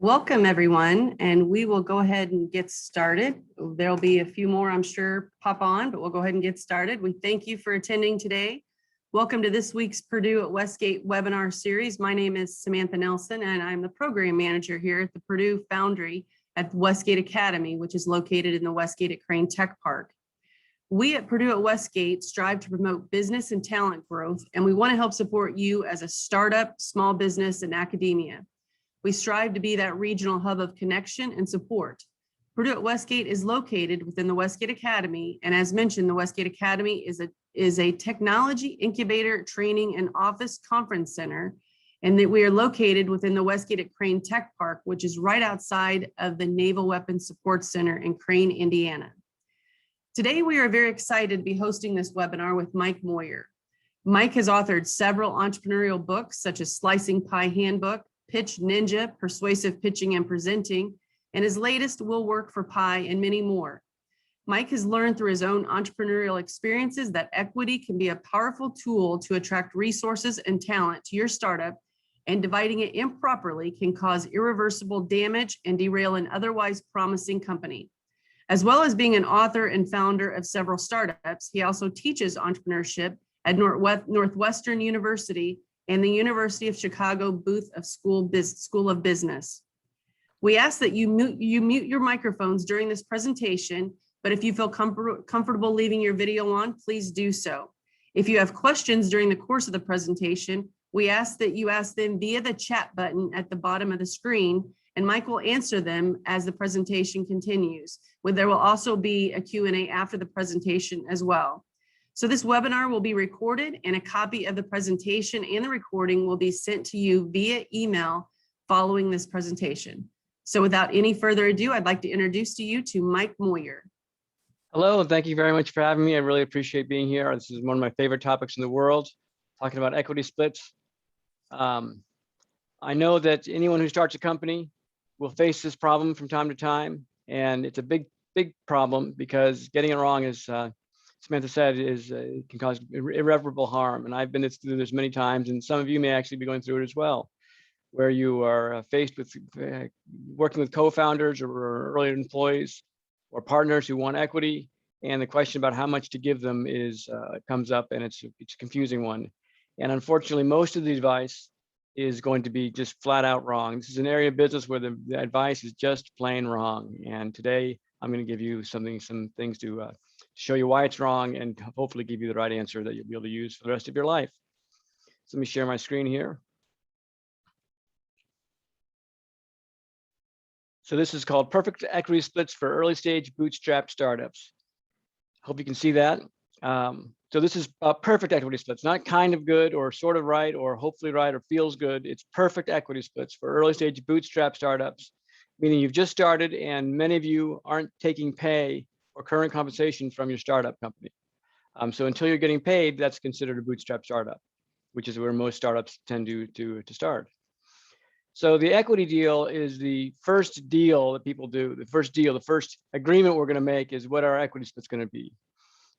Welcome, everyone, and we will go ahead and get started. There'll be a few more, I'm sure, pop on, but we'll go ahead and get started. We thank you for attending today. Welcome to this week's Purdue at Westgate webinar series. My name is Samantha Nelson, and I'm the program manager here at the Purdue Foundry at Westgate Academy, which is located in the Westgate at Crane Tech Park. We at Purdue at Westgate strive to promote business and talent growth, and we want to help support you as a startup, small business, and academia. We strive to be that regional hub of connection and support. Purdue at Westgate is located within the Westgate Academy, and as mentioned, the Westgate Academy is a technology incubator, training, and office conference center, and that we are located within the Westgate at Crane Tech Park, which is right outside of the Naval Weapons Support Center in Crane, Indiana. Today, we are very excited to be hosting this webinar with Mike Moyer. Mike has authored several entrepreneurial books, such as Slicing Pie Handbook, Pitch Ninja, Persuasive Pitching and Presenting, and his latest Will Work for Pie, and many more. Mike has learned through his own entrepreneurial experiences that equity can be a powerful tool to attract resources and talent to your startup, and dividing it improperly can cause irreversible damage and derail an otherwise promising company. As well as being an author and founder of several startups, he also teaches entrepreneurship at Northwestern University and the University of Chicago Booth of School of Business. We ask that you mute your microphones during this presentation, but if you feel comfortable leaving your video on, please do so. If you have questions during the course of the presentation, we ask that you ask them via the chat button at the bottom of the screen, and Mike will answer them as the presentation continues. There will also be a Q&A after the presentation as well. So this webinar will be recorded, and a copy of the presentation and the recording will be sent to you via email following this presentation. So without any further ado, I'd like to introduce to you to Mike Moyer. Hello, and thank you very much for having me. I really appreciate being here. This is one of my favorite topics in the world, talking about equity splits. I know that anyone who starts a company will face this problem from time to time, and it's a big problem because getting it wrong is Samantha said, it can cause irreparable harm. And I've been through this many times, and some of you may actually be going through it as well, where you are faced with working with co-founders or early employees or partners who want equity. And the question about how much to give them comes up, and it's a confusing one. And unfortunately, most of the advice is going to be just flat out wrong. This is an area of business where the advice is just plain wrong. And today I'm going to give you some things to show you why it's wrong and hopefully give you the right answer that you'll be able to use for the rest of your life. So let me share my screen here. So this is called Perfect Equity Splits for Early Stage Bootstrapped Startups. Hope you can see that. So this is perfect equity splits, not kind of good or sort of right or hopefully right or feels good. It's perfect equity splits for early stage bootstrap startups, meaning you've just started and many of you aren't taking pay or current compensation from your startup company. So until you're getting paid, that's considered a bootstrap startup, which is where most startups tend to start. So the equity deal is the first deal that people do. The first agreement we're going to make is what our equity split's going to be.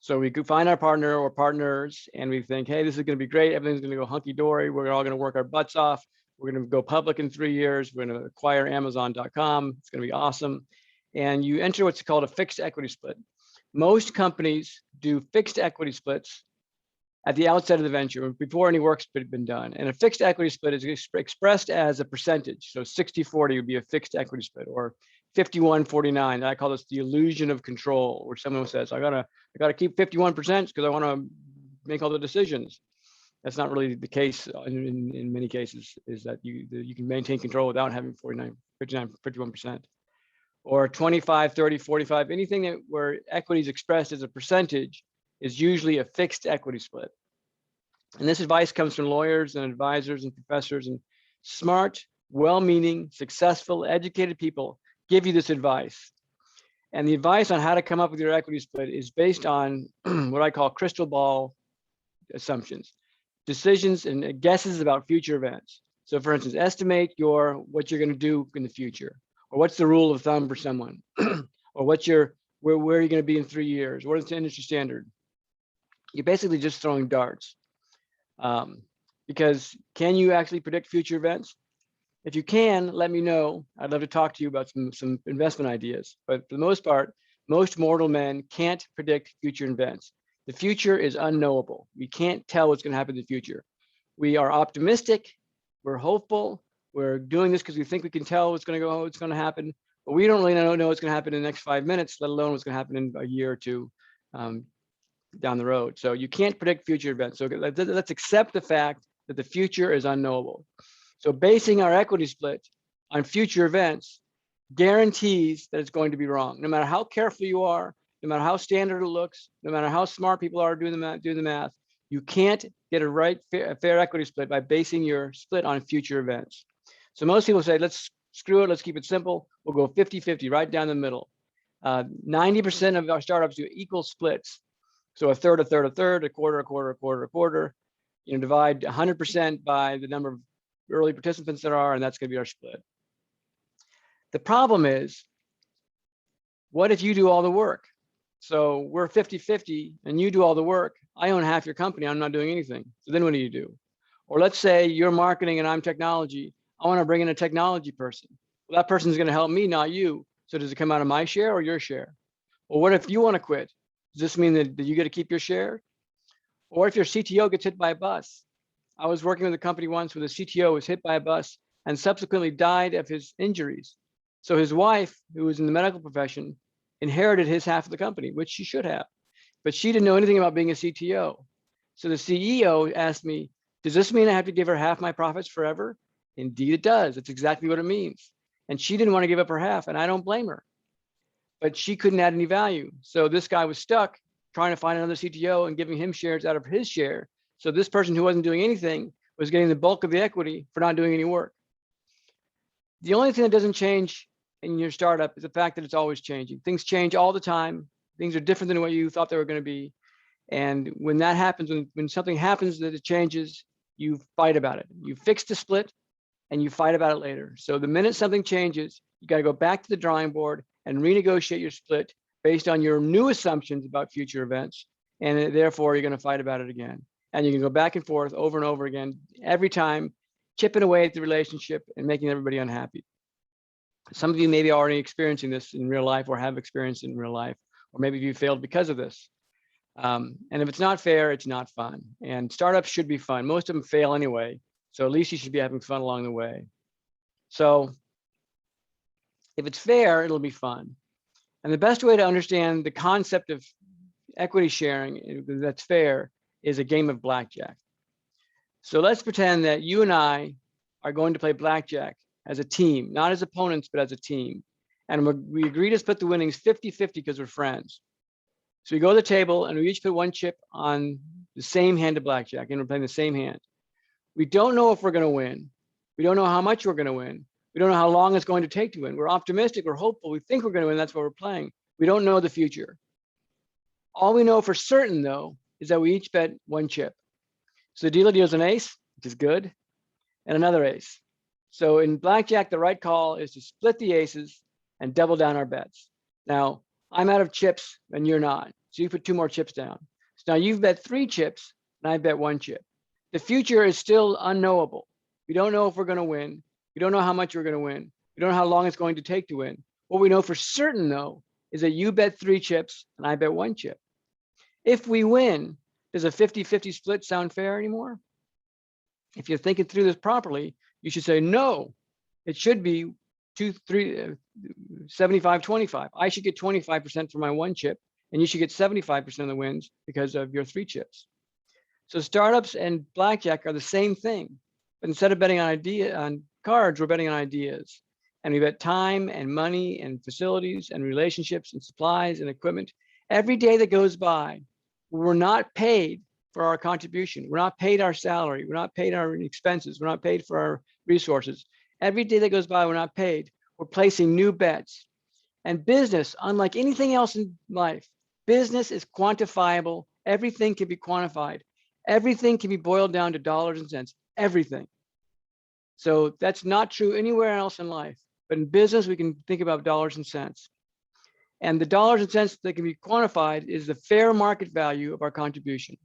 So we could find our partner or partners and we think, hey, this is going to be great. Everything's going to go hunky-dory. We're all going to work our butts off. We're going to go public in 3 years. We're going to acquire Amazon.com. It's going to be awesome. And you enter what's called a fixed equity split. Most companies do fixed equity splits at the outset of the venture before any work's been done. And a fixed equity split is expressed as a percentage. So 60-40 would be a fixed equity split, or 51-49. I call this the illusion of control, where someone says, I gotta keep 51% because I want to make all the decisions. That's not really the case in many cases, is that you can maintain control without having 51%. Or 25, 30, 45, anything where equity is expressed as a percentage is usually a fixed equity split. And this advice comes from lawyers and advisors and professors, and smart, well-meaning, successful, educated people give you this advice. And the advice on how to come up with your equity split is based on what I call crystal ball assumptions, decisions and guesses about future events. So for instance, estimate what you're going to do in the future, or what's the rule of thumb for someone, or where are you going to be in 3 years? What is the industry standard? You're basically just throwing darts, because can you actually predict future events? If you can, let me know. I'd love to talk to you about some investment ideas. But for the most part, most mortal men can't predict future events. The future is unknowable. We can't tell what's going to happen in the future. We are optimistic. We're hopeful. We're doing this because we think we can tell what's going to happen. But we don't really know what's going to happen in the next 5 minutes, let alone what's going to happen in a year or two down the road. So you can't predict future events. So let's accept the fact that the future is unknowable. So basing our equity split on future events guarantees that it's going to be wrong. No matter how careful you are, no matter how standard it looks, no matter how smart people are doing the math, you can't get a fair equity split by basing your split on future events. So most people say, let's screw it, let's keep it simple. We'll go 50-50 right down the middle. 90% of our startups do equal splits. So a third, a third, a third, a quarter, a quarter, a quarter, a quarter. Divide 100% by the number of early participants there are, and that's going to be our split. The problem is, what if you do all the work? So we're 50-50 and you do all the work. I own half your company. I'm not doing anything. So then what do you do? Or let's say you're marketing and I'm technology. I want to bring in a technology person. Well, that person's going to help me, not you. So does it come out of my share or your share? Or what if you want to quit? Does this mean that you get to keep your share? Or if your CTO gets hit by a bus? I was working with a company once where the CTO was hit by a bus and subsequently died of his injuries. So his wife, who was in the medical profession, inherited his half of the company, which she should have. But she didn't know anything about being a CTO. So the CEO asked me, does this mean I have to give her half my profits forever? Indeed it does. That's exactly what it means. And she didn't want to give up her half, and I don't blame her. But she couldn't add any value. So this guy was stuck trying to find another CTO and giving him shares out of his share. So this person who wasn't doing anything was getting the bulk of the equity for not doing any work. The only thing that doesn't change in your startup is the fact that it's always changing. Things change all the time. Things are different than what you thought they were going to be. And when that happens, when something happens that it changes, you fight about it. You fix the split and you fight about it later. So the minute something changes, you got to go back to the drawing board and renegotiate your split based on your new assumptions about future events. And therefore, you're going to fight about it again. And you can go back and forth over and over again, every time, chipping away at the relationship and making everybody unhappy. Some of you may be already experiencing this in real life or have experienced it in real life, or maybe you failed because of this. And if it's not fair, it's not fun. And startups should be fun. Most of them fail anyway. So at least you should be having fun along the way. So if it's fair, it'll be fun. And the best way to understand the concept of equity sharing that's fair is a game of blackjack. So let's pretend that you and I are going to play blackjack as a team, not as opponents, but as a team. And we agree to split the winnings 50-50 because we're friends. So we go to the table and we each put one chip on the same hand of blackjack, and we're playing the same hand. We don't know if we're going to win. We don't know how much we're going to win. We don't know how long it's going to take to win. We're optimistic, we're hopeful, we think we're going to win, that's what we're playing. We don't know the future. All we know for certain, though, is that we each bet one chip. So the dealer deals an ace, which is good, and another ace. So in blackjack, the right call is to split the aces and double down our bets. Now, I'm out of chips and you're not. So you put 2 more chips down. So now you've bet 3 chips and I bet 1 chip. The future is still unknowable. We don't know if we're going to win. We don't know how much we're going to win. We don't know how long it's going to take to win. What we know for certain, though, is that you bet 3 chips and I bet 1 chip. If we win, does a 50-50 split sound fair anymore? If you're thinking through this properly, you should say, no, it should be 75-25. I should get 25% for my 1 chip, and you should get 75% of the wins because of your 3 chips. So startups and blackjack are the same thing, but instead of betting on cards, we're betting on ideas. And we bet time and money and facilities and relationships and supplies and equipment. Every day that goes by, we're not paid for our contribution. We're not paid our salary. We're not paid our expenses. We're not paid for our resources. Every day that goes by, we're not paid. We're placing new bets. And business, unlike anything else in life, business is quantifiable. Everything can be quantified. Everything can be boiled down to dollars and cents. Everything. So that's not true anywhere else in life. But in business, we can think about dollars and cents. And the dollars and cents that can be quantified is the fair market value of our contribution.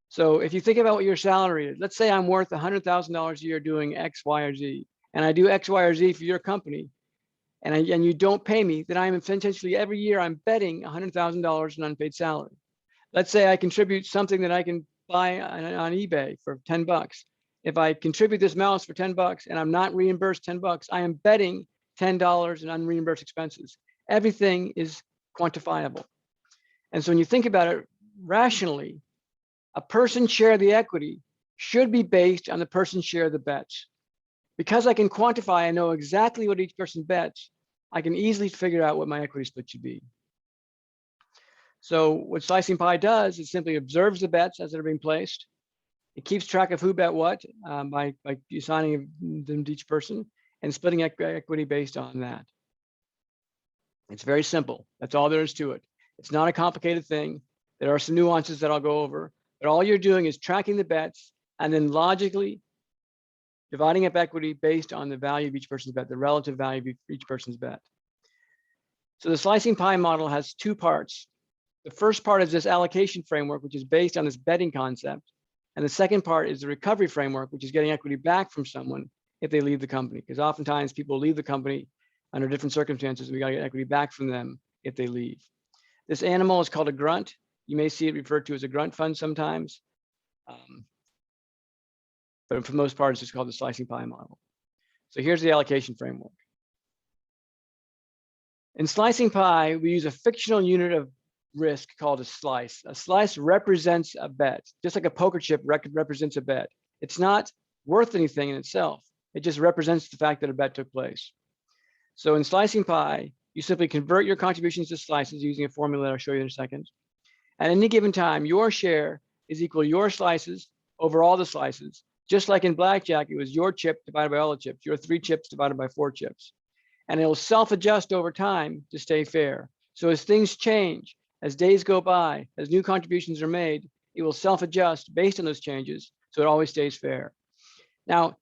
So if you think about what your salary is, let's say I'm worth $100,000 a year doing X, Y, or Z, and I do X, Y, or Z for your company, and you don't pay me, then I'm essentially every year I'm betting $100,000 in unpaid salary. Let's say I contribute something that I can buy on eBay for 10 bucks. If I contribute this mouse for 10 bucks and I'm not reimbursed 10 bucks, I am betting $10 in unreimbursed expenses. Everything is quantifiable. And so when you think about it rationally, a person's share of the equity should be based on the person's share of the bets. Because I can quantify and know exactly what each person bets, I can easily figure out what my equity split should be. So what Slicing Pie does is simply observes the bets as they're being placed. It keeps track of who bet what by assigning them to each person and splitting equity based on that. It's very simple. That's all there is to it. It's not a complicated thing. There are some nuances that I'll go over, but all you're doing is tracking the bets and then logically dividing up equity based on the value of each person's bet, the relative value of each person's bet. So the Slicing Pie model has two parts. The first part is this allocation framework, which is based on this betting concept. And the second part is the recovery framework, which is getting equity back from someone if they leave the company. Because oftentimes people leave the company under different circumstances. We got to get equity back from them if they leave. This animal is called a grunt. You may see it referred to as a grunt fund sometimes. But for the most part, it's just called the Slicing Pie model. So here's the allocation framework. In Slicing Pie, we use a fictional unit of risk called a slice. A slice represents a bet, just like a poker chip represents a bet. It's not worth anything in itself. It just represents the fact that a bet took place. So in Slicing Pie, you simply convert your contributions to slices using a formula that I'll show you in a second. At any given time, your share is equal to your slices over all the slices. Just like in Blackjack, it was your chip divided by all the chips, your 3 chips divided by 4 chips. And it will self-adjust over time to stay fair. So as things change, as days go by, as new contributions are made, it will self-adjust based on those changes, so it always stays fair. Now,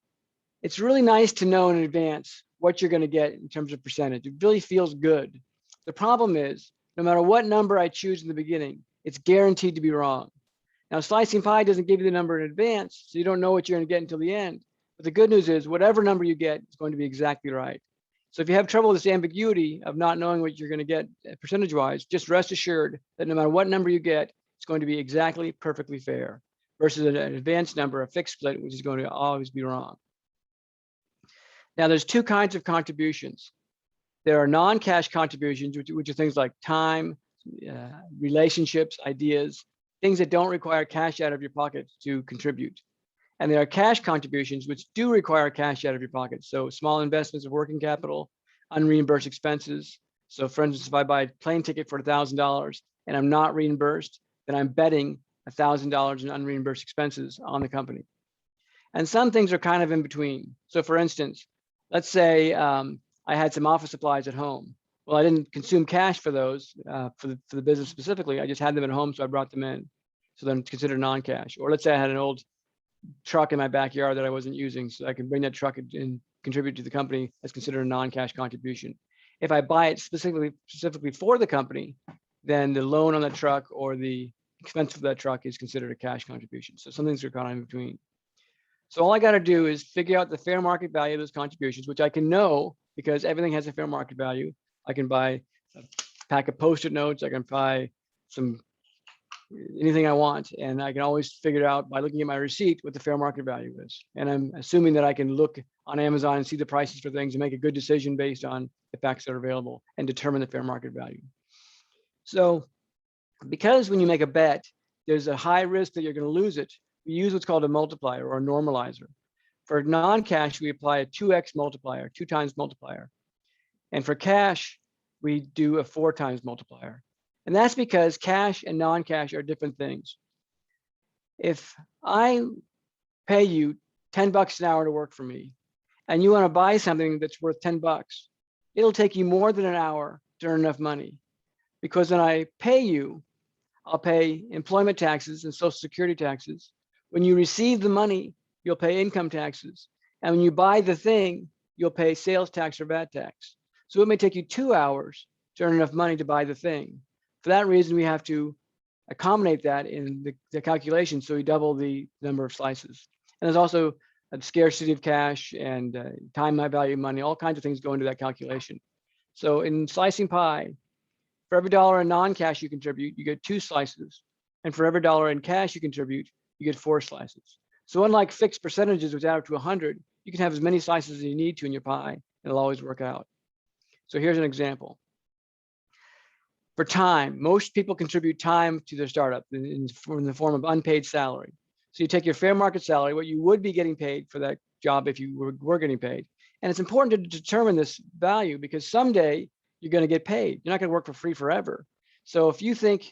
it's really nice to know in advance what you're going to get in terms of percentage. It really feels good. The problem is, no matter what number I choose in the beginning, it's guaranteed to be wrong. Now, Slicing Pie doesn't give you the number in advance, so you don't know what you're going to get until the end. But the good news is, whatever number you get is going to be exactly right. So if you have trouble with this ambiguity of not knowing what you're going to get percentage-wise, just rest assured that no matter what number you get, it's going to be exactly perfectly fair versus an advanced number, a fixed split, which is going to always be wrong. Now, there's two kinds of contributions. There are non-cash contributions, which are things like time, relationships, ideas, things that don't require cash out of your pocket to contribute. And there are cash contributions, which do require cash out of your pocket. So small investments of working capital, unreimbursed expenses. So for instance, if I buy a plane ticket for $1,000 and I'm not reimbursed, then I'm betting $1,000 in unreimbursed expenses on the company. And some things are kind of in between. So for instance, let's say I had some office supplies at home. Well, I didn't consume cash for those for the business specifically. I just had them at home, so I brought them in. So then it's considered non-cash. Or let's say I had an old truck in my backyard that I wasn't using, so I can bring that truck and contribute to the company. That's considered a non-cash contribution. If I buy it specifically for the company, then the loan on the truck or the expense for that truck is considered a cash contribution. So some things are kind of in between. So all I got to do is figure out the fair market value of those contributions, which I can know because everything has a fair market value. I can buy a pack of Post-it notes. I can buy anything I want, and I can always figure it out by looking at my receipt what the fair market value is. And I'm assuming that I can look on Amazon and see the prices for things and make a good decision based on the facts that are available and determine the fair market value. So because when you make a bet, there's a high risk that you're going to lose it, we use what's called a multiplier or a normalizer. For non-cash, we apply a 2x multiplier, 2 times multiplier. And for cash, we do a 4 times multiplier. And that's because cash and non-cash are different things. If I pay you 10 bucks an hour to work for me, and you want to buy something that's worth 10 bucks, it'll take you more than an hour to earn enough money. Because when I pay you, I'll pay employment taxes and social security taxes. When you receive the money, you'll pay income taxes. And when you buy the thing, you'll pay sales tax or VAT tax. So it may take you 2 hours to earn enough money to buy the thing. For that reason, we have to accommodate that in the calculation, so we double the number of slices. And there's also scarcity of cash and time my value of money, all kinds of things go into that calculation. So in slicing pie, for every dollar in non-cash you contribute, you get 2 slices. And for every dollar in cash you contribute, you get 4 slices. So unlike fixed percentages, which add up to 100, you can have as many slices as you need to in your pie, and it'll always work out. So here's an example. For time, most people contribute time to their startup in the form of unpaid salary. So you take your fair market salary, what you would be getting paid for that job if you were getting paid. And it's important to determine this value because someday you're going to get paid. You're not going to work for free forever. So if you think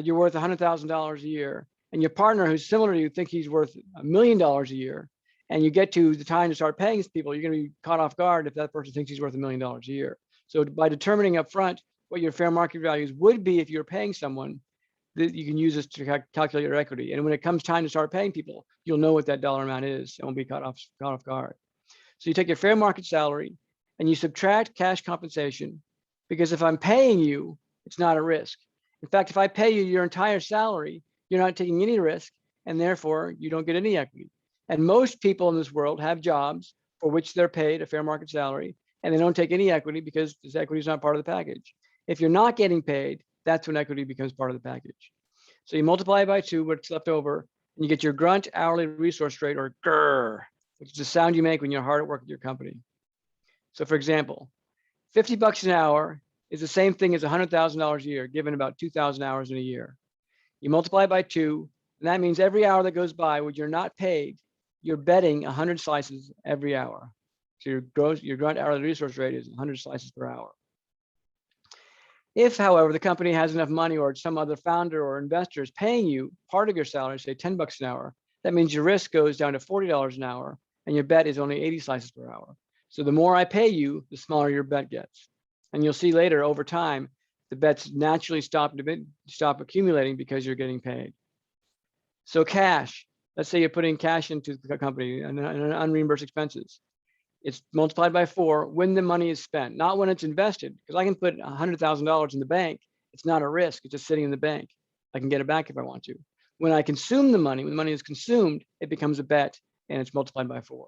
you're worth $100,000 a year and your partner who's similar to you think he's worth $1 million a year, and you get to the time to start paying people, you're going to be caught off guard if that person thinks he's worth $1 million a year. So by determining up front what your fair market values would be if you're paying someone, that you can use this to calculate your equity. And when it comes time to start paying people, you'll know what that dollar amount is and won't be caught off guard. So you take your fair market salary and you subtract cash compensation, because if I'm paying you, it's not a risk. In fact, if I pay you your entire salary, you're not taking any risk, and therefore you don't get any equity. And most people in this world have jobs for which they're paid a fair market salary, and they don't take any equity because this equity is not part of the package. If you're not getting paid, that's when equity becomes part of the package. So you multiply by 2 what's left over, and you get your grunt hourly resource rate, or GRR, which is the sound you make when you're hard at work at your company. So for example, $50 an hour is the same thing as $100,000 a year, given about 2,000 hours in a year. You multiply by 2, and that means every hour that goes by when you're not paid, you're betting 100 slices every hour. So your grunt hourly resource rate is 100 slices per hour. If, however, the company has enough money or some other founder or investor is paying you part of your salary, say $10 an hour, that means your risk goes down to $40 an hour and your bet is only 80 slices per hour. So the more I pay you, the smaller your bet gets. And you'll see later over time, the bets naturally stop accumulating because you're getting paid. So cash, let's say you're putting cash into the company and unreimbursed expenses. It's multiplied by 4 when the money is spent, not when it's invested. Because I can put $100,000 in the bank. It's not a risk. It's just sitting in the bank. I can get it back if I want to. When I consume the money, when the money is consumed, it becomes a bet and it's multiplied by 4.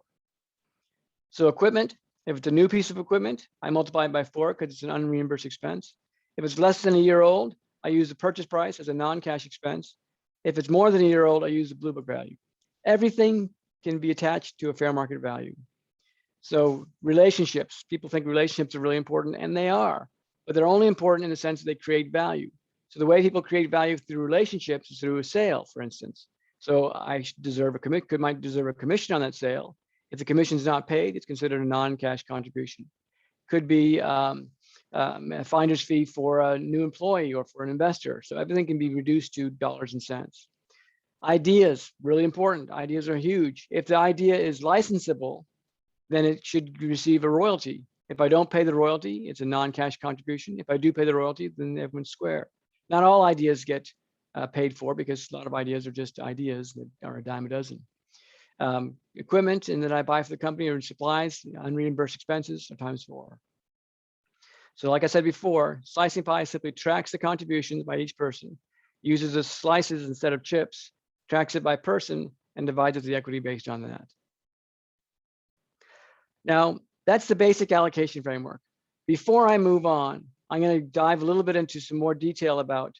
So equipment, if it's a new piece of equipment, I multiply it by 4 because it's an unreimbursed expense. If it's less than a year old, I use the purchase price as a non-cash expense. If it's more than a year old, I use the blue book value. Everything can be attached to a fair market value. So relationships, people think relationships are really important, and they are, but they're only important in the sense that they create value. So the way people create value through relationships is through a sale, for instance. So I might deserve a commission on that sale. If the commission is not paid, it's considered a non-cash contribution. Could be a finder's fee for a new employee or for an investor. So everything can be reduced to dollars and cents. Ideas, really important. Ideas are huge. If the idea is licensable, then it should receive a royalty. If I don't pay the royalty, it's a non-cash contribution. If I do pay the royalty, then everyone's square. Not all ideas get paid for because a lot of ideas are just ideas that are a dime a dozen. Equipment and that I buy for the company or supplies, unreimbursed expenses are times 4. So like I said before, slicing pie simply tracks the contributions by each person, uses the slices instead of chips, tracks it by person, and divides it the equity based on that. Now, that's the basic allocation framework. Before I move on, I'm going to dive a little bit into some more detail about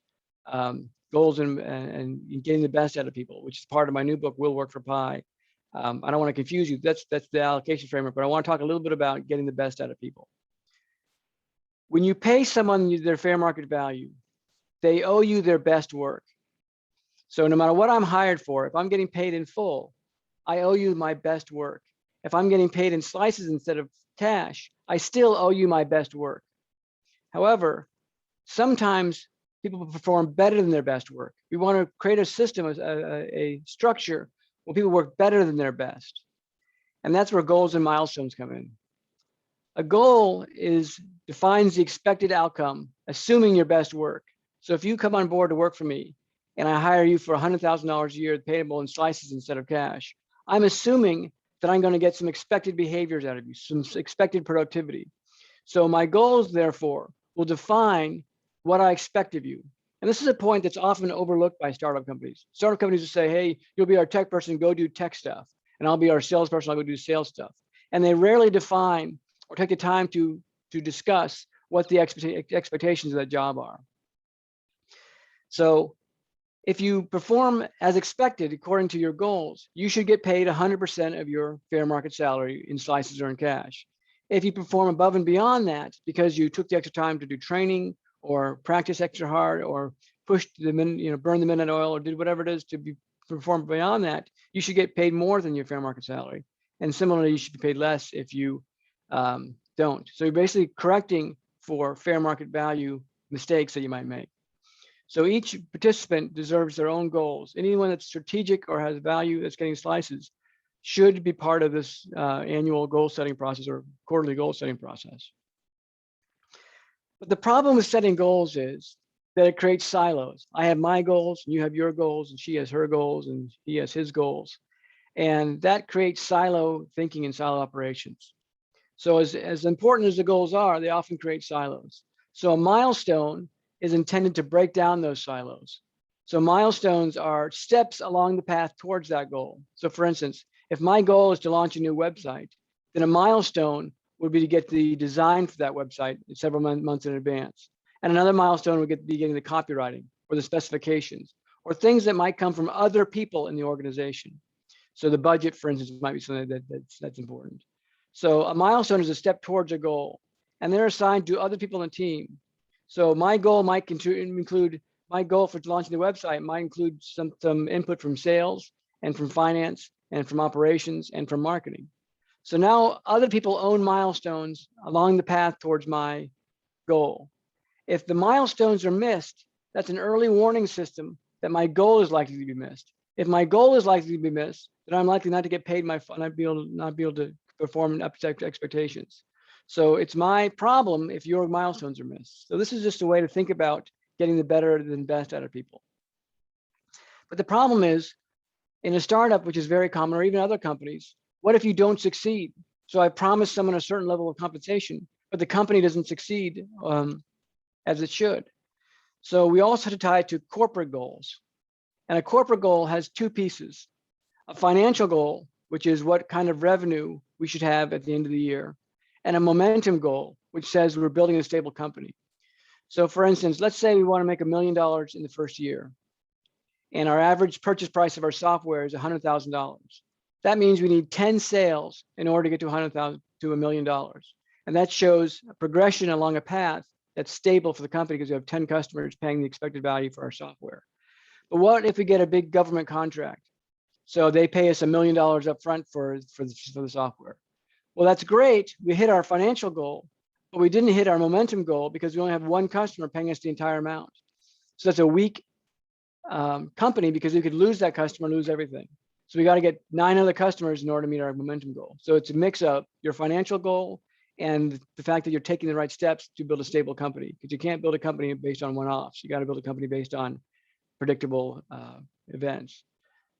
goals and getting the best out of people, which is part of my new book, Will Work for Pie. I don't want to confuse you. That's the allocation framework, but I want to talk a little bit about getting the best out of people. When you pay someone their fair market value, they owe you their best work. So no matter what I'm hired for, if I'm getting paid in full, I owe you my best work. If I'm getting paid in slices instead of cash, I still owe you my best work. However, sometimes people perform better than their best work. We want to create a system, a structure where people work better than their best. And that's where goals and milestones come in. A goal defines the expected outcome, assuming your best work. So if you come on board to work for me and I hire you for $100,000 a year payable in slices instead of cash, I'm assuming that I'm going to get some expected behaviors out of you, some expected productivity. So my goals, therefore, will define what I expect of you. And this is a point that's often overlooked by startup companies. Startup companies will say, hey, you'll be our tech person, go do tech stuff. and I'll be our salesperson. I'll go do sales stuff. And they rarely define or take the time to discuss what the expectations of that job are. So if you perform as expected according to your goals, you should get paid 100% of your fair market salary in slices or in cash. If you perform above and beyond that because you took the extra time to do training or practice extra hard or pushed the minute, burn the midnight oil or did whatever it is to perform beyond that, you should get paid more than your fair market salary. And similarly, you should be paid less if you don't. So you're basically correcting for fair market value mistakes that you might make. So each participant deserves their own goals. Anyone that's strategic or has value that's getting slices should be part of this annual goal setting process or quarterly goal setting process. But the problem with setting goals is that it creates silos. I have my goals, and you have your goals, and she has her goals, and he has his goals. And that creates silo thinking and silo operations. So as important as the goals are, they often create silos. So a milestone is intended to break down those silos. So milestones are steps along the path towards that goal. So for instance, if my goal is to launch a new website, then a milestone would be to get the design for that website several months in advance. And another milestone would be getting the copywriting or the specifications or things that might come from other people in the organization. So the budget, for instance, might be something that's important. So a milestone is a step towards a goal, and they're assigned to other people in the team. So my goal might include, my goal for launching the website might include some input from sales and from finance and from operations and from marketing. So now other people own milestones along the path towards my goal. If the milestones are missed, that's an early warning system that my goal is likely to be missed. If my goal is likely to be missed, then I'm likely not to get paid not be able to perform up to expectations. So it's my problem if your milestones are missed. So this is just a way to think about getting the better than best out of people. But the problem is, in a startup, which is very common, or even other companies, what if you don't succeed? So I promised someone a certain level of compensation, but the company doesn't succeed as it should. So we also have to tie it to corporate goals. And a corporate goal has two pieces: a financial goal, which is what kind of revenue we should have at the end of the year, and a momentum goal, which says we're building a stable company. So for instance, let's say we want to make $1 million in the first year, and our average purchase price of our software is $100,000. That means we need 10 sales in order to get to $100,000 to $1 million. And that shows a progression along a path that's stable for the company because we have 10 customers paying the expected value for our software. But what if we get a big government contract? So they pay us $1 million up front for the software. Well, that's great. We hit our financial goal, but we didn't hit our momentum goal because we only have one customer paying us the entire amount. So that's a weak company because we could lose that customer, lose everything. So we got to get 9 other customers in order to meet our momentum goal. So it's a mix of your financial goal and the fact that you're taking the right steps to build a stable company, because you can't build a company based on one-offs. You got to build a company based on predictable events.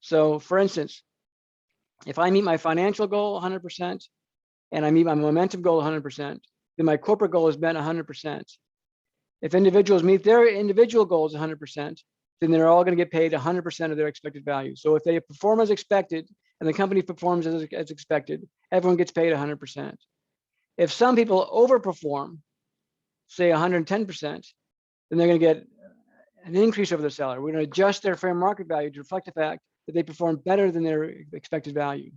So for instance, if I meet my financial goal 100% and I meet my momentum goal 100%, then my corporate goal is met 100%. If individuals meet their individual goals 100%, then they're all going to get paid 100% of their expected value. So if they perform as expected and the company performs as expected, everyone gets paid 100%. If some people overperform, say 110%, then they're going to get an increase over their salary. We're going to adjust their fair market value to reflect the fact that they perform better than their expected value.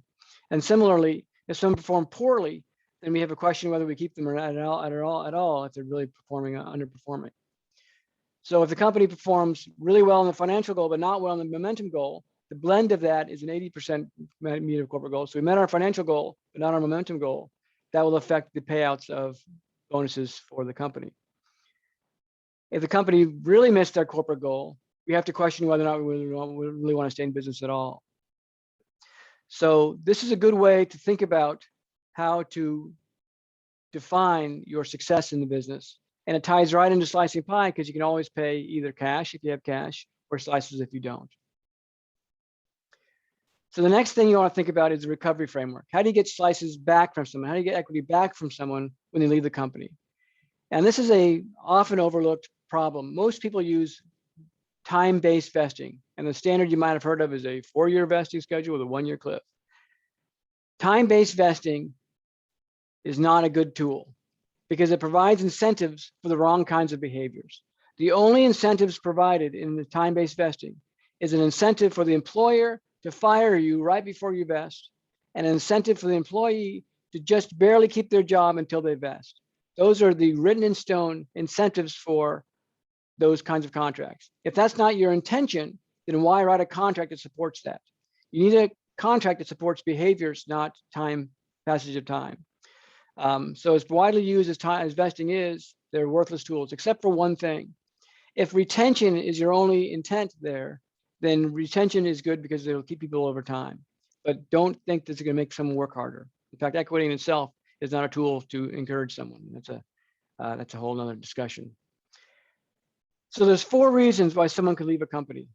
And similarly, if some perform poorly, then we have a question whether we keep them at all if they're really underperforming. So if the company performs really well on the financial goal, but not well on the momentum goal, the blend of that is an 80% meet of corporate goal. So we met our financial goal, but not our momentum goal. That will affect the payouts of bonuses for the company. If the company really missed their corporate goal, we have to question whether or not we really want to stay in business at all. So this is a good way to think about how to define your success in the business. And it ties right into slicing pie because you can always pay either cash if you have cash or slices if you don't. So the next thing you want to think about is the recovery framework. How do you get slices back from someone? How do you get equity back from someone when they leave the company? And this is a often overlooked problem. Most people use time-based vesting. And the standard you might have heard of is a 4-year vesting schedule with a 1-year cliff. time-based vesting is not a good tool because it provides incentives for the wrong kinds of behaviors. The only incentives provided in the time-based vesting is an incentive for the employer to fire you right before you vest, and an incentive for the employee to just barely keep their job until they vest. Those are the written in stone incentives for those kinds of contracts. If that's not your intention, then why write a contract that supports that? You need a contract that supports behaviors, not passage of time. So as widely used as vesting is, they're worthless tools, except for one thing. If retention is your only intent there, then retention is good because it'll keep people over time. But don't think this is going to make someone work harder. In fact, equity in itself is not a tool to encourage someone. That's a whole nother discussion. So there's 4 reasons why someone could leave a company.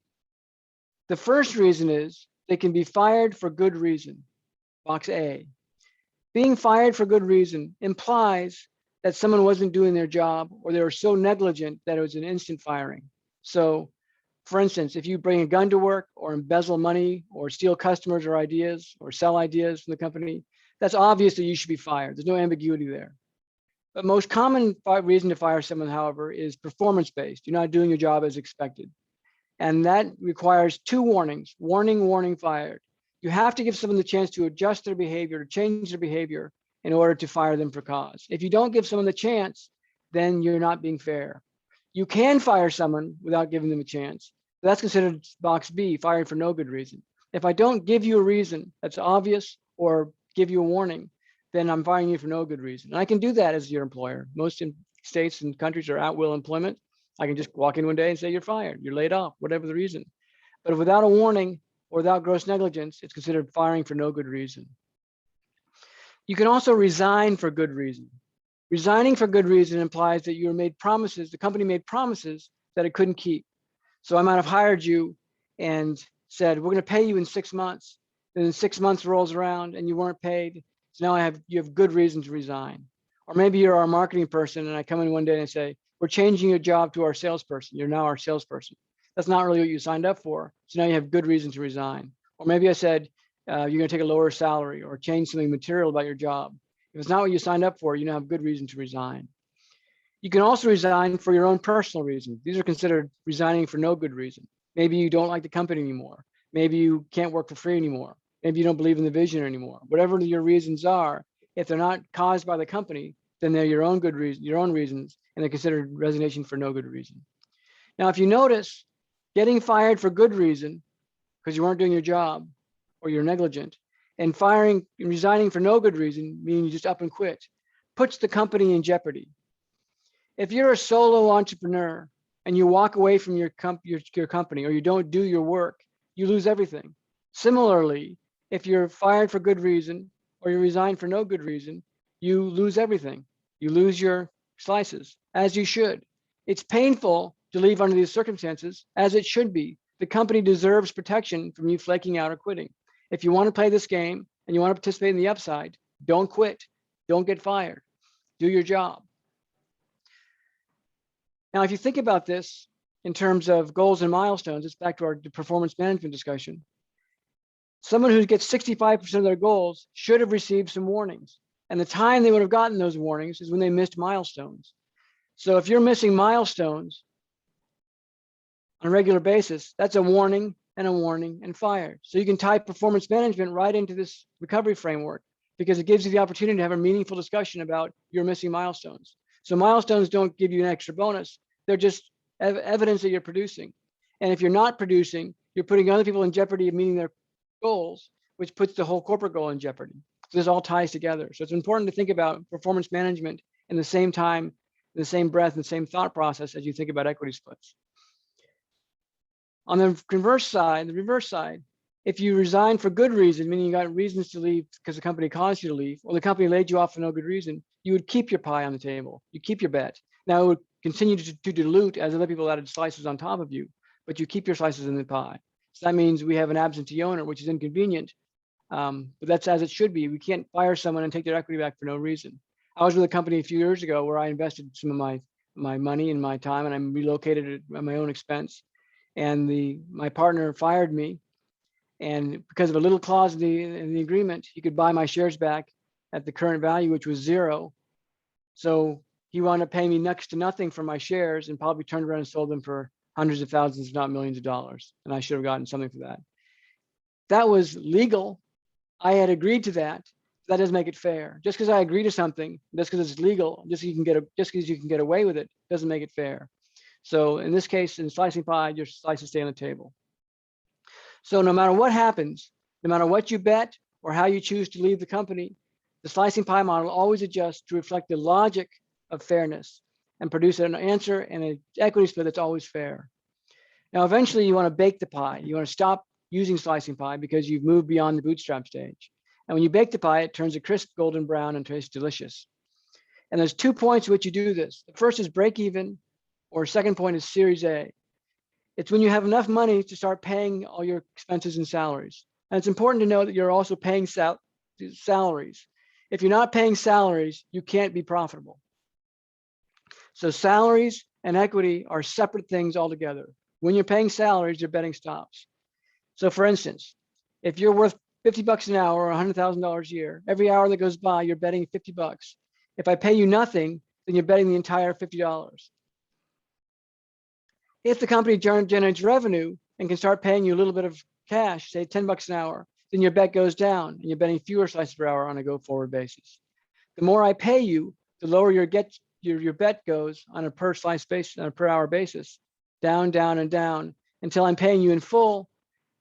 The first reason is they can be fired for good reason. Box A. Being fired for good reason implies that someone wasn't doing their job or they were so negligent that it was an instant firing. So for instance, if you bring a gun to work or embezzle money or steal customers or ideas or sell ideas from the company, that's obvious that you should be fired. There's no ambiguity there. But most common reason to fire someone, however, is performance-based. You're not doing your job as expected. And that requires 2 warnings, warning, warning, fired. You have to give someone the chance to adjust their behavior, to change their behavior in order to fire them for cause. If you don't give someone the chance, then you're not being fair. You can fire someone without giving them a chance. That's considered box B, firing for no good reason. If I don't give you a reason that's obvious or give you a warning, then I'm firing you for no good reason. And I can do that as your employer. Most states and countries are at will employment. I can just walk in one day and say, you're fired, you're laid off, whatever the reason. But without a warning or without gross negligence, it's considered firing for no good reason. You can also resign for good reason. Resigning for good reason implies that you were made promises, the company made promises that it couldn't keep. So I might have hired you and said, we're going to pay you in 6 months. And then 6 months rolls around and you weren't paid. So now you have good reason to resign. Or maybe you're our marketing person and I come in one day and I say, we're changing your job to our salesperson. You're now our salesperson. That's not really what you signed up for. So now you have good reason to resign. Or maybe I said, you're going to take a lower salary or change something material about your job. If it's not what you signed up for, you now have good reason to resign. You can also resign for your own personal reasons. These are considered resigning for no good reason. Maybe you don't like the company anymore. Maybe you can't work for free anymore. Maybe you don't believe in the vision anymore. Whatever your reasons are, if they're not caused by the company, then they're your own good reason, your own reasons, and they're considered resignation for no good reason. Now, if you notice, getting fired for good reason, because you weren't doing your job or you're negligent, and resigning for no good reason, meaning you just up and quit, puts the company in jeopardy. If you're a solo entrepreneur and you walk away from your company or you don't do your work, you lose everything. Similarly, if you're fired for good reason or you resign for no good reason, you lose everything. You lose your slices, as you should. It's painful to leave under these circumstances, as it should be. The company deserves protection from you flaking out or quitting. If you want to play this game and you want to participate in the upside, don't quit. Don't get fired. Do your job. Now, if you think about this in terms of goals and milestones, it's back to our performance management discussion. Someone who gets 65% of their goals should have received some warnings. And the time they would have gotten those warnings is when they missed milestones. So if you're missing milestones on a regular basis, that's a warning and fired. So you can tie performance management right into this recovery framework because it gives you the opportunity to have a meaningful discussion about your missing milestones. So milestones don't give you an extra bonus. They're just evidence that you're producing. And if you're not producing, you're putting other people in jeopardy of meeting their goals, which puts the whole corporate goal in jeopardy. So this all ties together. So it's important to think about performance management in the same time, in the same breath, and the same thought process as you think about equity splits. On the reverse side, if you resign for good reason, meaning you got reasons to leave because the company caused you to leave, or the company laid you off for no good reason, you would keep your pie on the table. You keep your bet. Now it would continue to dilute as other people added slices on top of you, but you keep your slices in the pie. So that means we have an absentee owner, which is inconvenient, but that's as it should be. We can't fire someone and take their equity back for no reason. I was with a company a few years ago where I invested some of my money and my time, and I relocated it at my own expense. And my partner fired me And because of a little clause in the agreement, he could buy my shares back at the current value, which was 0. So he wound up paying me next to nothing for my shares and probably turned around and sold them for hundreds of thousands, if not millions of dollars. And I should have gotten something for that. That was legal. I had agreed to that. That doesn't make it fair. Just because I agree to something, just because it's legal, just because you can get away with it, doesn't make it fair. So in this case, in slicing pie, your slices stay on the table. So no matter what happens, no matter what you bet or how you choose to leave the company, the slicing pie model always adjusts to reflect the logic of fairness and produce an answer and an equity split that's always fair. Now, eventually you want to bake the pie. You want to stop using slicing pie because you've moved beyond the bootstrap stage. And when you bake the pie, it turns a crisp golden brown and tastes delicious. And there's 2 points at which you do this. The first is break even, or second point is Series A. It's when you have enough money to start paying all your expenses and salaries. And it's important to know that you're also paying salaries. If you're not paying salaries, you can't be profitable. So salaries and equity are separate things altogether. When you're paying salaries, your betting stops. So for instance, if you're worth $50 an hour or $100,000 a year, every hour that goes by, you're betting $50. If I pay you nothing, then you're betting the entire $50. If the company generates revenue and can start paying you a little bit of cash, say $10 an hour, then your bet goes down and you're betting fewer slices per hour on a go-forward basis. The more I pay you, the lower your bet goes on a per slice basis, on a per hour basis, down, down, and down until I'm paying you in full,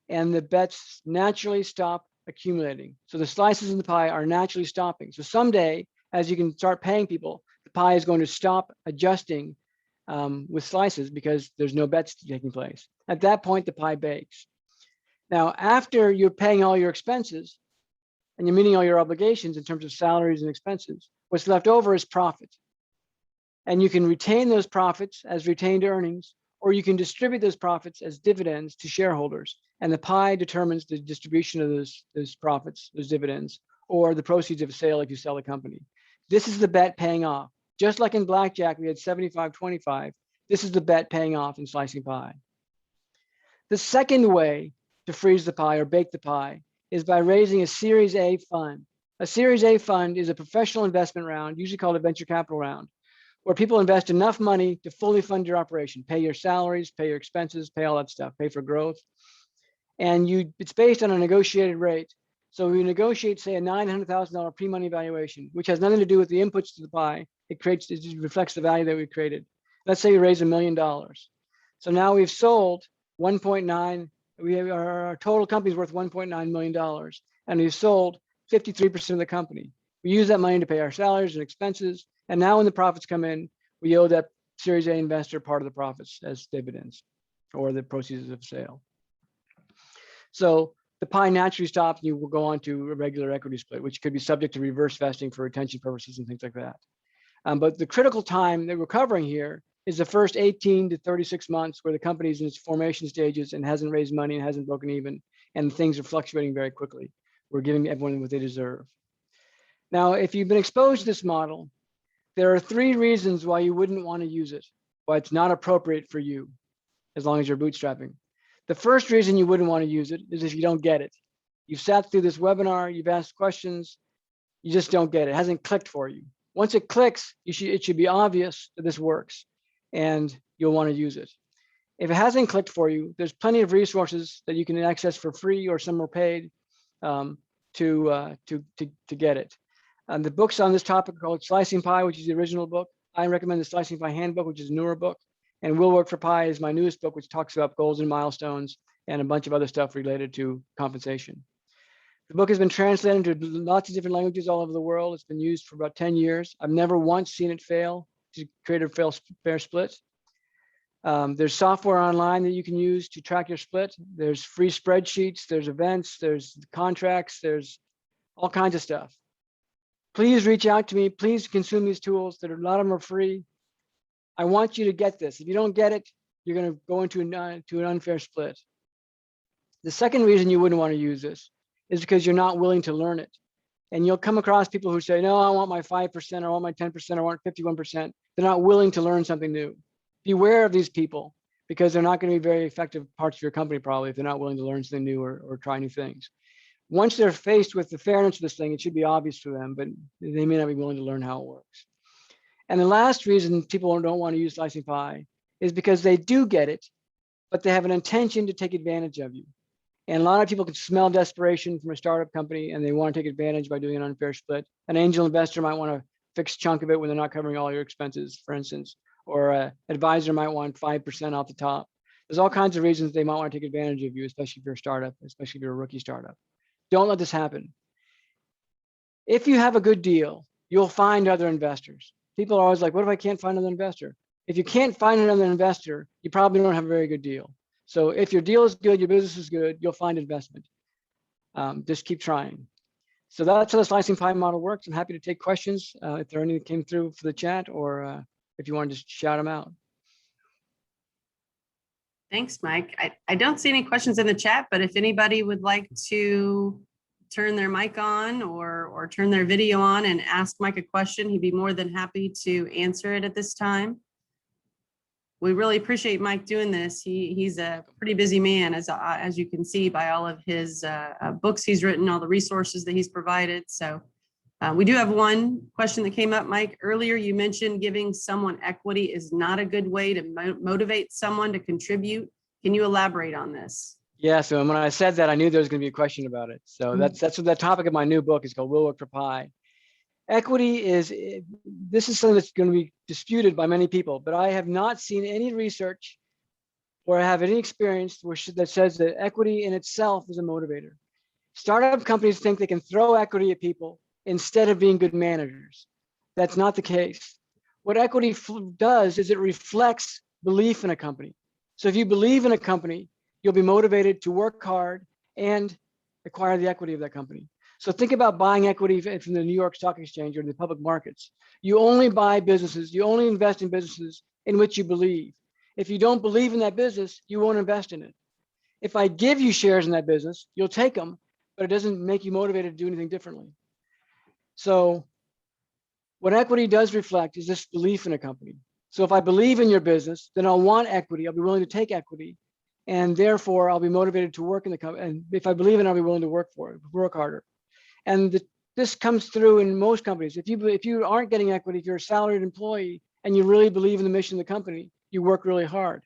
and the bets naturally stop accumulating. So the slices in the pie are naturally stopping. So someday, as you can start paying people, the pie is going to stop adjusting with slices because there's no bets taking place. At that point, the pie bakes. Now, after you're paying all your expenses and you're meeting all your obligations in terms of salaries and expenses, what's left over is profit. And you can retain those profits as retained earnings, or you can distribute those profits as dividends to shareholders. And the pie determines the distribution of those profits, those dividends, or the proceeds of a sale if you sell the company. This is the bet paying off. Just like in Blackjack, we had 75-25. This is the bet paying off in slicing pie. The second way to freeze the pie or bake the pie is by raising a Series A fund. A Series A fund is a professional investment round, usually called a venture capital round, where people invest enough money to fully fund your operation, pay your salaries, pay your expenses, pay all that stuff, pay for growth. And it's based on a negotiated rate. So we negotiate, say, a $900,000 pre-money valuation, which has nothing to do with the inputs to the pie. It reflects the value that we created. Let's say we raise $1 million. So now we've sold 1.9. Our total company is worth $1.9 million, and we've sold 53% of the company. We use that money to pay our salaries and expenses. And now when the profits come in, we owe that Series A investor part of the profits as dividends or the proceeds of sale. So the pie naturally stops and you will go on to a regular equity split, which could be subject to reverse vesting for retention purposes and things like that. But the critical time that we're covering here is the first 18 to 36 months where the company is in its formation stages and hasn't raised money and hasn't broken even, and things are fluctuating very quickly. We're giving everyone what they deserve. Now, if you've been exposed to this model, there are 3 reasons why you wouldn't want to use it, why it's not appropriate for you, as long as you're bootstrapping. The first reason you wouldn't want to use it is if you don't get it. You've sat through this webinar, you've asked questions, you just don't get it. It hasn't clicked for you. Once it clicks, it should be obvious that this works and you'll want to use it. If it hasn't clicked for you, there's plenty of resources that you can access for free or some are paid to get it. The books on this topic are called Slicing Pie, which is the original book. I recommend the Slicing Pie Handbook, which is a newer book. And Will Work for Pie is my newest book, which talks about goals and milestones and a bunch of other stuff related to compensation. The book has been translated into lots of different languages all over the world. It's been used for about 10 years. I've never once seen it fail to create a fair split. There's software online that you can use to track your split. There's free spreadsheets, there's events, there's contracts, there's all kinds of stuff. Please reach out to me. Please consume these tools. A lot of them are free. I want you to get this. If you don't get it, you're going to go into an unfair split. The second reason you wouldn't want to use this is because you're not willing to learn it. And you'll come across people who say, no, I want my 5%, or I want my 10%, or I want 51%. They're not willing to learn something new. Beware of these people. because they're not going to be very effective parts of your company probably if they're not willing to learn something new or try new things. Once they're faced with the fairness of this thing, it should be obvious to them, but they may not be willing to learn how it works. And the last reason people don't want to use Slicing Pie is because they do get it, but they have an intention to take advantage of you. And a lot of people can smell desperation from a startup company and they want to take advantage by doing an unfair split. An angel investor might want a fixed chunk of it when they're not covering all your expenses, for instance, or an advisor might want 5% off the top. There's all kinds of reasons they might want to take advantage of you, especially if you're a startup, especially if you're a rookie startup. Don't let this happen. If you have a good deal, you'll find other investors. People are always like, what if I can't find another investor? If you can't find another investor, you probably don't have a very good deal. So if your deal is good, your business is good, you'll find investment. Just keep trying. So that's how the Slicing Pie model works. I'm happy to take questions if there are any that came through for the chat, or if you want to just shout them out. Thanks, Mike. I don't see any questions in the chat, but if anybody would like to turn their mic on or turn their video on and ask Mike a question, he'd be more than happy to answer it at this time. We really appreciate Mike doing this. He's a pretty busy man, as you can see by all of his books he's written, all the resources that he's provided. So we do have one question that came up, Mike. Earlier, you mentioned giving someone equity is not a good way to motivate someone to contribute. Can you elaborate on this? Yeah, so when I said that, I knew there was going to be a question about it. So that's what the topic of my new book is called, Will Work for Pie. Equity this is something that's going to be disputed by many people, but I have not seen any research or have any experience that says that equity in itself is a motivator. Startup companies think they can throw equity at people instead of being good managers. That's not the case. What equity does is it reflects belief in a company. So if you believe in a company, you'll be motivated to work hard and acquire the equity of that company. So think about buying equity from the New York Stock Exchange or the public markets. You only buy businesses, you only invest in businesses in which you believe. If you don't believe in that business, you won't invest in it. If I give you shares in that business, you'll take them, but it doesn't make you motivated to do anything differently. So what equity does reflect is this belief in a company. So if I believe in your business, then I'll want equity. I'll be willing to take equity. And therefore, I'll be motivated to work in the company. And if I believe in it, I'll be willing to work for it, work harder. And this comes through in most companies. If you aren't getting equity, if you're a salaried employee and you really believe in the mission of the company, you work really hard.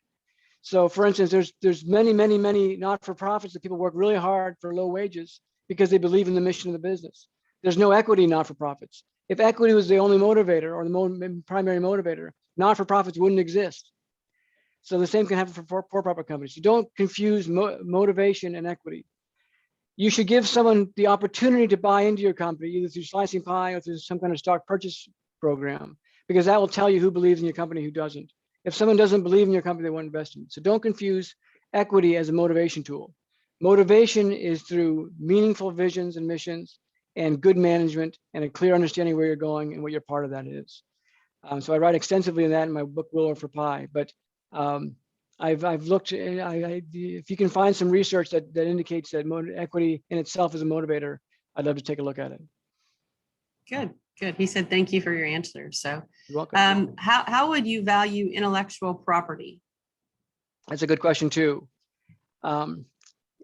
So for instance, there's many not-for-profits that people work really hard for low wages because they believe in the mission of the business. There's no equity in not-for-profits. If equity was the only motivator or the primary motivator, not-for-profits wouldn't exist. So the same can happen for for-profit companies. You don't confuse motivation and equity. You should give someone the opportunity to buy into your company, either through Slicing Pie or through some kind of stock purchase program, because that will tell you who believes in your company, who doesn't. If someone doesn't believe in your company, they won't invest in it. So don't confuse equity as a motivation tool. Motivation is through meaningful visions and missions and good management and a clear understanding where you're going and what your part of that is. So I write extensively in that in my book, Will Work for Pie. But I've looked, if you can find some research that indicates that equity in itself is a motivator, I'd love to take a look at it. Good. He said, thank you for your answer. So you're welcome. How would you value intellectual property? That's a good question too.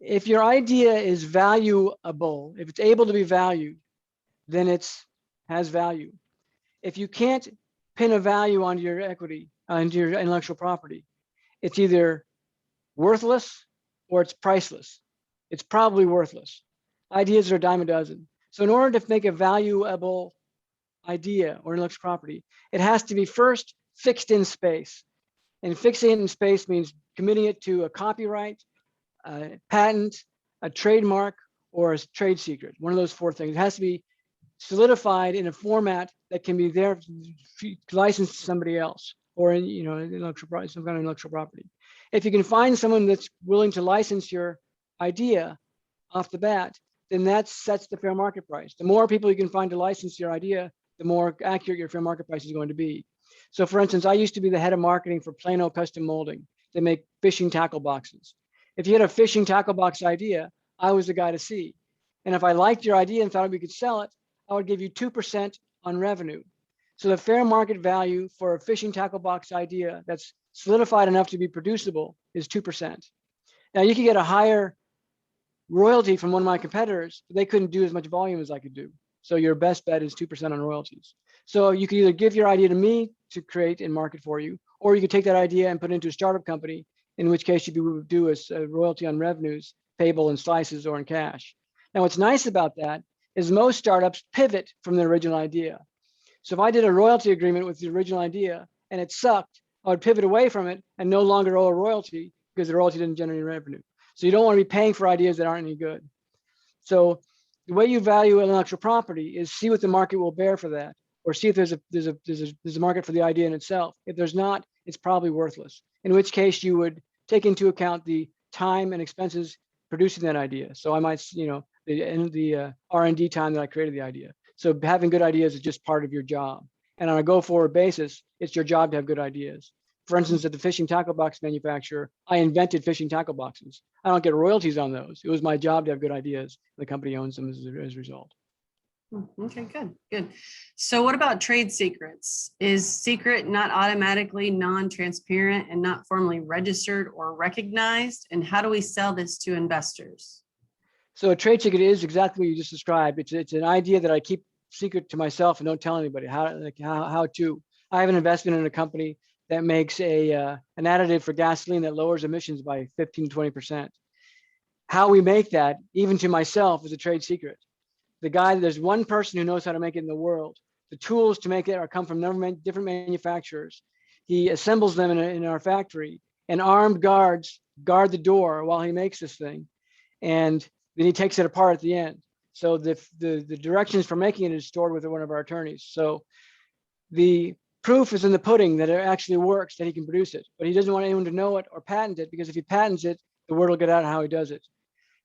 If your idea is valuable, if it's able to be valued, then it has value. If you can't pin a value onto your equity, onto your intellectual property, it's either worthless or it's priceless. It's probably worthless. Ideas are a dime a dozen. So in order to make a valuable idea or intellectual property, it has to be first fixed in space. And fixing it in space means committing it to a copyright, a patent, a trademark, or a trade secret. One of those four things. It has to be solidified in a format that can be there licensed to somebody else, or in intellectual property, some kind of intellectual property. If you can find someone that's willing to license your idea off the bat, then that sets the fair market price. The more people you can find to license your idea, the more accurate your fair market price is going to be. So for instance, I used to be the head of marketing for Plano Custom Molding. They make fishing tackle boxes. If you had a fishing tackle box idea, I was the guy to see. And if I liked your idea and thought we could sell it, I would give you 2% on revenue. So the fair market value for a fishing tackle box idea that's solidified enough to be producible is 2%. Now you can get a higher royalty from one of my competitors, but they couldn't do as much volume as I could do. So your best bet is 2% on royalties. So you can either give your idea to me to create and market for you, or you could take that idea and put it into a startup company, in which case you would do a royalty on revenues payable in slices or in cash. Now, what's nice about that is most startups pivot from the original idea. So if I did a royalty agreement with the original idea and it sucked, I would pivot away from it and no longer owe a royalty because the royalty didn't generate revenue. So you don't want to be paying for ideas that aren't any good. So the way you value intellectual property is see what the market will bear for that, or see if there's a market for the idea in itself. If there's not, it's probably worthless. In which case you would take into account the time and expenses producing that idea. So I might, the R&D time that I created the idea. So having good ideas is just part of your job. And on a go-forward basis, it's your job to have good ideas. For instance, at the fishing tackle box manufacturer, I invented fishing tackle boxes. I don't get royalties on those. It was my job to have good ideas. The company owns them as a result. Okay, good. So what about trade secrets? Is secret not automatically non-transparent and not formally registered or recognized? And how do we sell this to investors? So a trade secret is exactly what you just described. It's an idea that I keep secret to myself and don't tell anybody how to. I have an investment in a company that makes an additive for gasoline that lowers emissions by 15 to 20%. How we make that, even to myself, is a trade secret. There's one person who knows how to make it in the world. The tools to make it come from different manufacturers. He assembles them in our factory, and armed guards guard the door while he makes this thing. And then he takes it apart at the end. So the directions for making it is stored with one of our attorneys. So the proof is in the pudding that it actually works, that he can produce it. But he doesn't want anyone to know it or patent it, because if he patents it, the word will get out how he does it.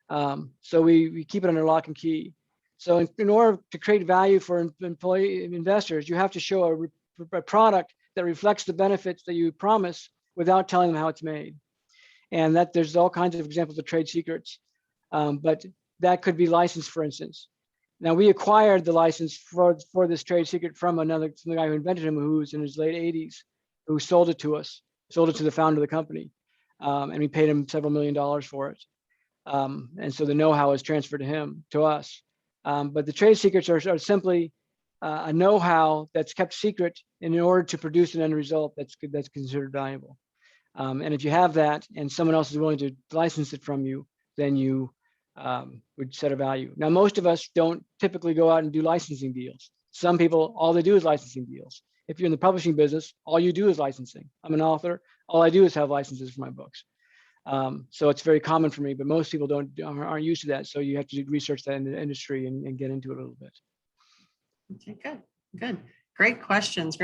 So we keep it under lock and key. So in order to create value for investors, you have to show a product that reflects the benefits that you promise without telling them how it's made. And that there's all kinds of examples of trade secrets, but that could be licensed, for instance. Now we acquired the license for this trade secret from the guy who invented him, who was in his late 80s, who sold it to us, sold it to the founder of the company. And we paid him several $1 million for it. And so the know-how is transferred to us. But the trade secrets are simply a know-how that's kept secret in order to produce an end result that's considered valuable. And if you have that and someone else is willing to license it from you, then you would set a value. Now, most of us don't typically go out and do licensing deals. Some people, all they do is licensing deals. If you're in the publishing business, all you do is licensing. I'm an author. All I do is have licenses for my books. So it's very common for me, but most people aren't used to that. So you have to research that in the industry and get into it a little bit. Okay, good. Great questions.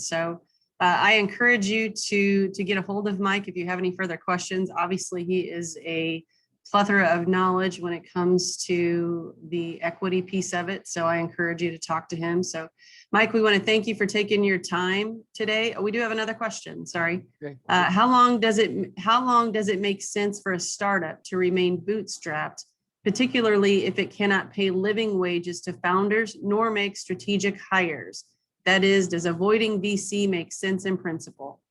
So I encourage you to get a hold of Mike if you have any further questions. Obviously, he is a plethora of knowledge when it comes to the equity piece of it. So I encourage you to talk to him. So Mike, we want to thank you for taking your time today. Oh, we do have another question. Sorry. Okay. How long does it make sense for a startup to remain bootstrapped, particularly if it cannot pay living wages to founders nor make strategic hires? That is, does avoiding VC make sense in principle?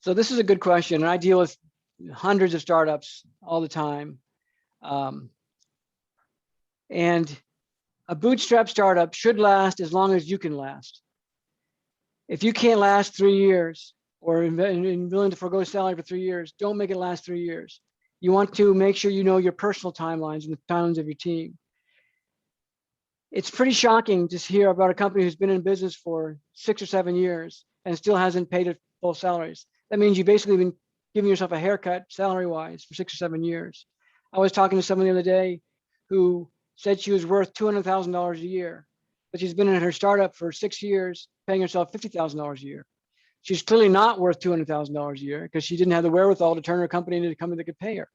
So this is a good question. And I deal with hundreds of startups all the time. And a bootstrap startup should last as long as you can last. If you can't last 3 years or willing to forego salary for 3 years, don't make it last 3 years. You want to make sure you know your personal timelines and the timelines of your team. It's pretty shocking to hear about a company who's been in business for 6 or 7 years and still hasn't paid it full salaries. That means you've basically been giving yourself a haircut salary-wise for 6 or 7 years. I was talking to someone the other day who said she was worth $200,000 a year, but she's been in her startup for 6 years, paying herself $50,000 a year. She's clearly not worth $200,000 a year because she didn't have the wherewithal to turn her company into a company that could pay her.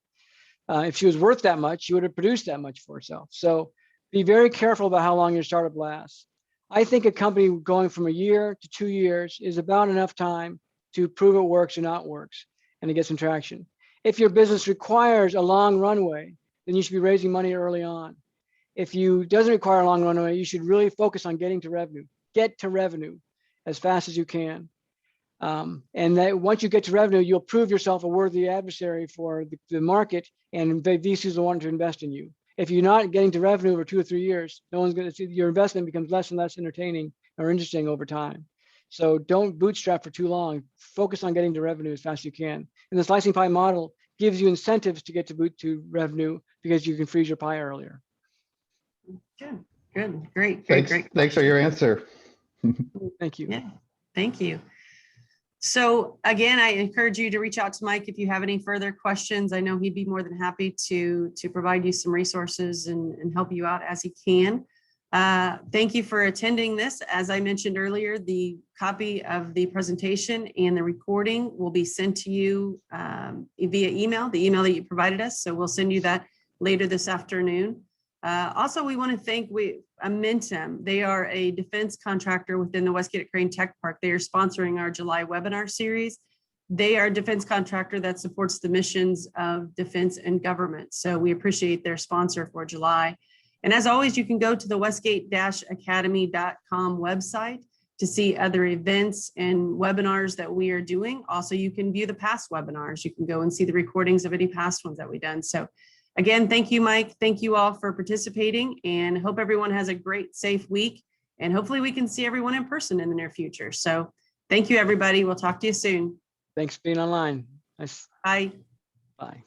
If she was worth that much, she would have produced that much for herself. So be very careful about how long your startup lasts. I think a company going from a year to 2 years is about enough time to prove it works or not works and to get some traction. If your business requires a long runway, then you should be raising money early on. If you doesn't require a long runway, you should really focus on getting to revenue. Get to revenue. as fast as you can. And that once you get to revenue, you'll prove yourself a worthy adversary for the market, and the VCs will want to invest in you. If you're not getting to revenue over 2 or 3 years, no one's going to see your investment becomes less and less entertaining or interesting over time. So don't bootstrap for too long. Focus on getting to revenue as fast as you can. And the slicing pie model gives you incentives to get to revenue because you can freeze your pie earlier. Good, great. Thanks for your answer. Thank you. Yeah, thank you. So again, I encourage you to reach out to Mike if you have any further questions. I know he'd be more than happy to provide you some resources and help you out as he can. Thank you for attending this. As I mentioned earlier, the copy of the presentation and the recording will be sent to you via email, the email that you provided us. So we'll send you that later this afternoon. Also, we want to thank Amentum. They are a defense contractor within the Westgate at Crane Tech Park. They are sponsoring our July webinar series. They are a defense contractor that supports the missions of defense and government. So we appreciate their sponsor for July. And as always, you can go to the westgate-academy.com website to see other events and webinars that we are doing. Also, you can view the past webinars. You can go and see the recordings of any past ones that we've done. So again, thank you, Mike. Thank you all for participating, and hope everyone has a great, safe week. And hopefully we can see everyone in person in the near future. So thank you, everybody. We'll talk to you soon. Thanks for being online. Nice. Bye. Bye.